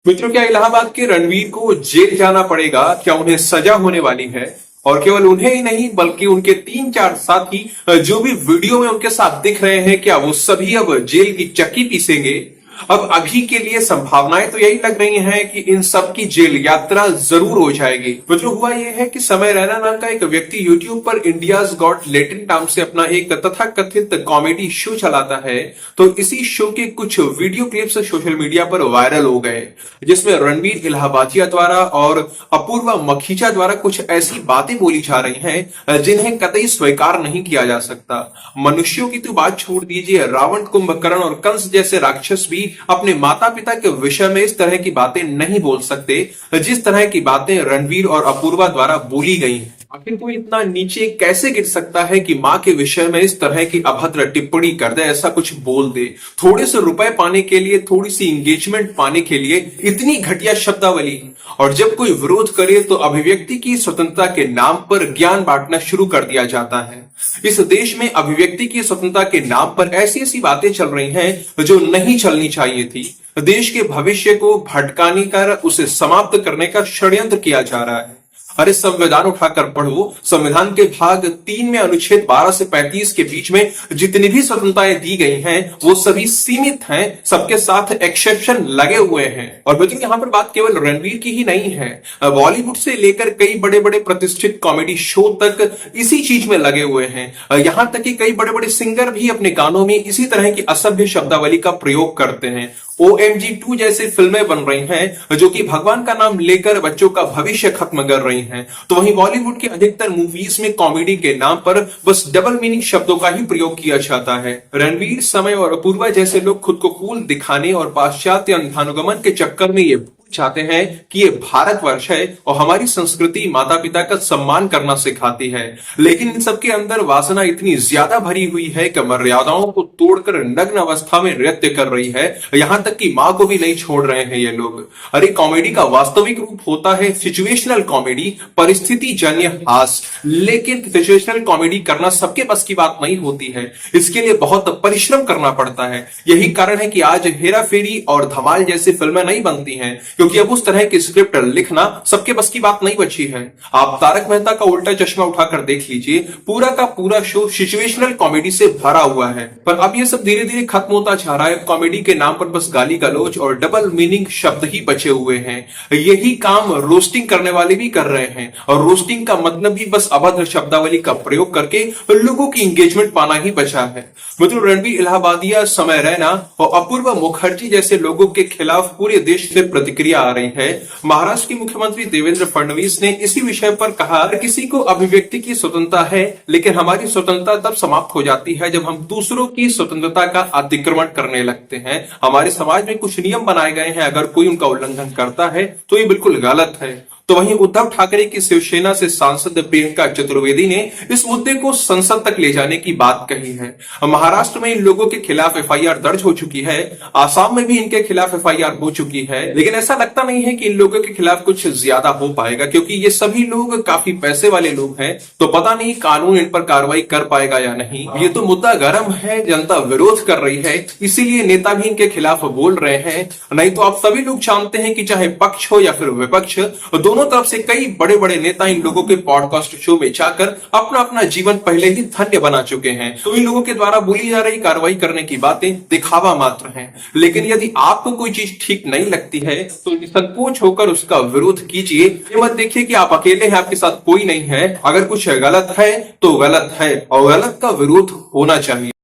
मित्रों, क्या इलाहाबाद के रणवीर को जेल जाना पड़ेगा? क्या उन्हें सजा होने वाली है? और केवल उन्हें ही नहीं बल्कि उनके 3-4 साथी जो भी वीडियो में उनके साथ दिख रहे हैं, क्या वो सभी अब जेल की चक्की पीसेंगे? अब अभी के लिए संभावनाएं तो यही लग रही हैं कि इन सब की जेल यात्रा जरूर हो जाएगी। मतलब हुआ यह है कि समय रैना नाम का एक व्यक्ति यूट्यूब पर इंडियाज गॉट लेटेंट नाम से अपना एक तथाकथित कॉमेडी शो चलाता है। तो इसी शो के कुछ वीडियो क्लिप्स सोशल मीडिया पर वायरल हो गए, जिसमें रणवीर इलाहाबादिया द्वारा और अपूर्वा मखीजा द्वारा कुछ ऐसी बातें बोली जा रही हैं जिन्हें कतई स्वीकार नहीं किया जा सकता। मनुष्यों की तो बात छोड़ दीजिए, रावण, कुंभकर्ण और कंस जैसे राक्षस भी अपने माता पिता के विषय में इस तरह की बातें नहीं बोल सकते जिस तरह की बातें रणवीर और अपूर्वा द्वारा बोली गई हैं। आखिर कोई इतना नीचे कैसे गिर सकता है कि माँ के विषय में इस तरह की अभद्र टिप्पणी कर दे, ऐसा कुछ बोल दे? थोड़े से रुपए पाने के लिए, थोड़ी सी इंगेजमेंट पाने के लिए इतनी घटिया शब्दावली। और जब कोई विरोध करे तो अभिव्यक्ति की स्वतंत्रता के नाम पर ज्ञान बांटना शुरू कर दिया जाता है। इस देश में अभिव्यक्ति की स्वतंत्रता के नाम पर ऐसी ऐसी बातें चल रही हैं जो नहीं चलनी चाहिए थी। देश के भविष्य को भटकाने कर उसे समाप्त करने का षड्यंत्र किया जा रहा है। अरे संविधान उठाकर पढ़ो। संविधान के भाग 3 में अनुच्छेद 12 से 35 के बीच में जितनी भी स्वतंत्रताएं दी गई हैं वो सभी सीमित हैं, सबके साथ एक्सेप्शन लगे हुए हैं। और बल्कि यहाँ पर बात केवल रणवीर की ही नहीं है, बॉलीवुड से लेकर कई बड़े बड़े प्रतिष्ठित कॉमेडी शो तक इसी चीज में लगे हुए हैं। यहाँ तक कि कई बड़े बड़े सिंगर भी अपने गानों में इसी तरह की असभ्य शब्दावली का प्रयोग करते हैं। OMG 2 जैसी फिल्में बन रही हैं जो कि भगवान का नाम लेकर बच्चों का भविष्य खत्म कर रही हैं। तो वहीं बॉलीवुड की अधिकतर मूवीज में कॉमेडी के नाम पर बस डबल मीनिंग शब्दों का ही प्रयोग किया जाता है। रणवीर, समय और अपूर्वा जैसे लोग खुद को कूल दिखाने और पाश्चात्य अंधानुगमन के चक्कर में ये चाहते हैं कि ये भारतवर्ष है और हमारी संस्कृति माता पिता का सम्मान करना सिखाती है। लेकिन इन सबके अंदर वासना इतनी ज्यादा भरी हुई है कि मर्यादाओं को तोड़कर नग्न अवस्था में नृत्य कर रही है। यहां तक कि मां को भी नहीं छोड़ रहे हैं ये लोग। अरे कॉमेडी का वास्तविक रूप होता है सिचुएशनल कॉमेडी, परिस्थिति जन्य हास। लेकिन सिचुएशनल कॉमेडी करना सबके बस की बात नहीं होती है, इसके लिए बहुत परिश्रम करना पड़ता है। यही कारण है कि आज हेरा फेरी और धमाल जैसी फिल्में नहीं बनती हैं, क्योंकि अब उस तरह की स्क्रिप्ट लिखना सबके बस की बात नहीं बची है। आप तारक मेहता का उल्टा चश्मा उठाकर देख लीजिए, पूरा का पूरा शो सिचुएशनल कॉमेडी से भरा हुआ है। पर अब ये सब धीरे धीरे खत्म होता जा रहा है। कॉमेडी के नाम पर बस गाली गलौज और डबल मीनिंग शब्द ही बचे हुए हैं। यही काम रोस्टिंग करने वाले भी कर रहे हैं, और रोस्टिंग का मतलब भी बस अभद्र शब्दावली का प्रयोग करके लोगों की इंगेजमेंट पाना ही बचा है। मतलब रणवीर इलाहाबादिया, समय रैना और अपूर्वा मुखर्जी जैसे लोगों के खिलाफ पूरे देश से प्रतिक्रिया आ रही है। महाराष्ट्र के मुख्यमंत्री देवेंद्र फडणवीस ने इसी विषय पर कहा, किसी को अभिव्यक्ति की स्वतंत्रता है, लेकिन हमारी स्वतंत्रता तब समाप्त हो जाती है जब हम दूसरों की स्वतंत्रता का अतिक्रमण करने लगते हैं। हमारे समाज में कुछ नियम बनाए गए हैं, अगर कोई उनका उल्लंघन करता है तो ये बिल्कुल गलत है। तो वहीं उद्धव ठाकरे की शिवसेना से सांसद प्रियंका चतुर्वेदी ने इस मुद्दे को संसद तक ले जाने की बात कही है। महाराष्ट्र में इन लोगों के खिलाफ FIR दर्ज हो चुकी है, आसाम में भी इनके खिलाफ FIR हो चुकी है, लेकिन ऐसा लगता नहीं है कि इन लोगों के खिलाफ कुछ ज्यादा हो पाएगा, क्योंकि ये सभी लोग काफी पैसे वाले लोग हैं। तो पता नहीं कानून इन पर कार्रवाई कर पाएगा या नहीं। ये तो मुद्दा गर्म है, जनता विरोध कर रही है, इसीलिए नेता भी इनके खिलाफ बोल रहे हैं। नहीं तो आप सभी लोग जानते हैं कि चाहे पक्ष हो या फिर विपक्ष, दोनों तरफ से कई बड़े बड़े नेता इन लोगों के पॉडकास्ट शो में जाकर अपना अपना जीवन पहले ही धन्य बना चुके हैं। तो इन लोगों के द्वारा बोली जा रही कार्रवाई करने की बातें दिखावा मात्र हैं। लेकिन यदि आपको कोई चीज ठीक नहीं लगती है तो संकोच होकर उसका विरोध कीजिए। ये मत देखिए कि आप अकेले हैं, आपके साथ कोई नहीं है। अगर कुछ गलत है तो गलत है, और गलत का विरोध होना चाहिए।